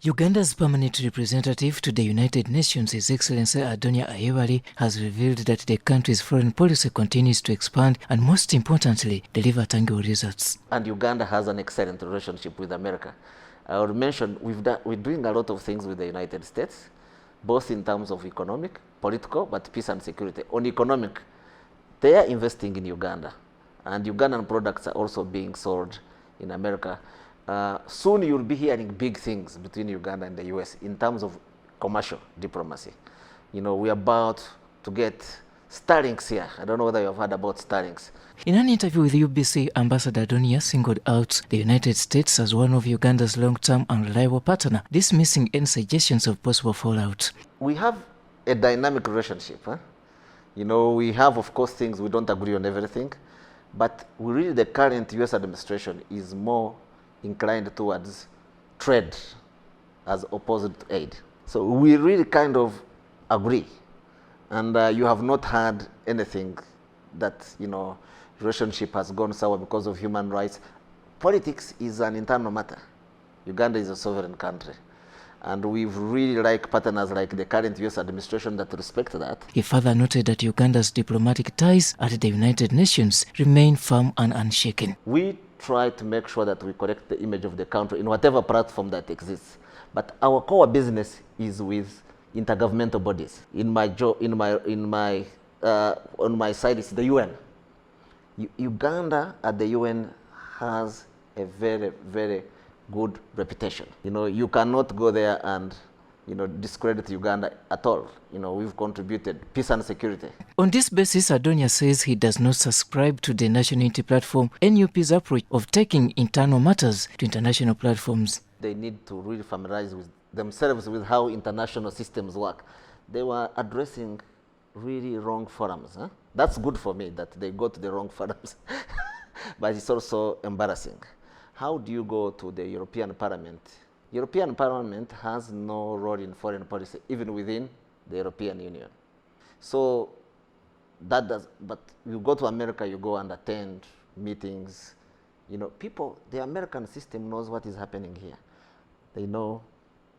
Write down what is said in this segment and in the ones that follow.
Uganda's permanent representative to the United Nations, His Excellency Adonia Ayebare, has revealed that the country's foreign policy continues to expand and, most importantly, deliver tangible results. And Uganda has an excellent relationship with America. I would mention we're doing a lot of things with the United States, both in terms of economic, political, but peace and security. On economic, they are investing in Uganda, and Ugandan products are also being sold in America. Soon you'll be hearing big things between Uganda and the US in terms of commercial diplomacy. You know, we're about to get Starlinks here. I don't know whether you've heard about Starlinks. In an interview with UBC, Ambassador Adonia singled out the United States as one of Uganda's long-term and reliable partner, dismissing any suggestions of possible fallout. We have a dynamic relationship. You know, we have, of course, things we don't agree on everything, but really the current US administration is more inclined towards trade as opposed to aid. So we really kind of agree. And you have not had anything that, you know, relationship has gone sour because of human rights. Politics is an internal matter. Uganda is a sovereign country. And we've really like partners like the current US administration that respect that. He further noted that Uganda's diplomatic ties at the United Nations remain firm and unshaken. We try to make sure that we correct the image of the country in whatever platform that exists. But our core business is with intergovernmental bodies. On my side, it's the UN. Uganda at the UN has a very, very good reputation. You know, you cannot go there and, you know, discredit Uganda at all. You know, we've contributed peace and security. On this basis, Adonia says he does not subscribe to the National Unity Platform, NUP's approach of taking internal matters to international platforms. They need to really familiarize with themselves with how international systems work. They were addressing really wrong forums. That's good for me that they go to the wrong forums, but it's also embarrassing. How do you go to the European Parliament? European Parliament has no role in foreign policy, even within the European Union. So that does, but you go to America, you go and attend meetings. You know, people, the American system knows what is happening here. They know,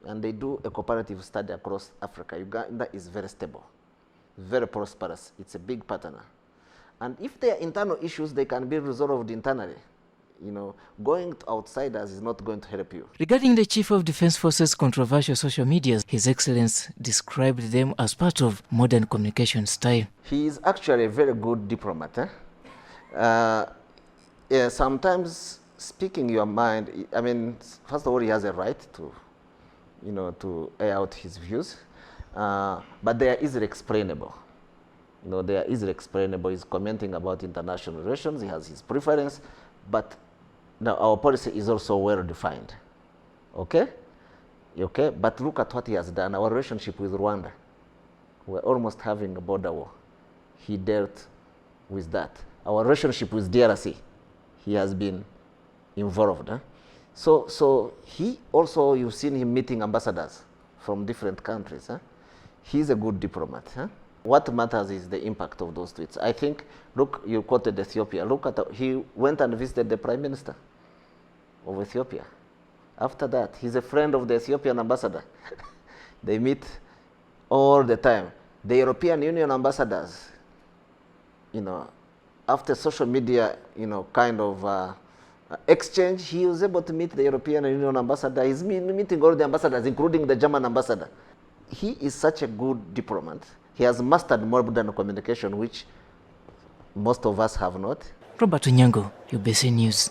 and they do a cooperative study across Africa. Uganda is very stable, very prosperous. It's a big partner. And if there are internal issues, they can be resolved internally. You know, going to outsiders is not going to help you. Regarding the Chief of Defense Forces' controversial social medias, His Excellency described them as part of modern communication style. He is actually a very good diplomat. Yeah, sometimes speaking your mind, I mean, first of all, he has a right to, you know, to air out his views, but they are easily explainable. You know, they are easily explainable. He's commenting about international relations. He has his preference, but now our policy is also well defined. Okay? Okay? But look at what he has done. Our relationship with Rwanda. We're almost having a border war. He dealt with that. Our relationship with DRC, he has been involved. So he also, you've seen him meeting ambassadors from different countries. He's a good diplomat. What matters is the impact of those tweets. I think, look, you quoted Ethiopia. Look at, he went and visited the Prime Minister of Ethiopia. After that, he's a friend of the Ethiopian ambassador. They meet all the time. The European Union ambassadors, you know, after social media, you know, kind of exchange, he was able to meet the European Union ambassador. He's meeting all the ambassadors, including the German ambassador. He is such a good diplomat. He has mastered modern communication, which most of us have not. Robert Onyango, UBC News.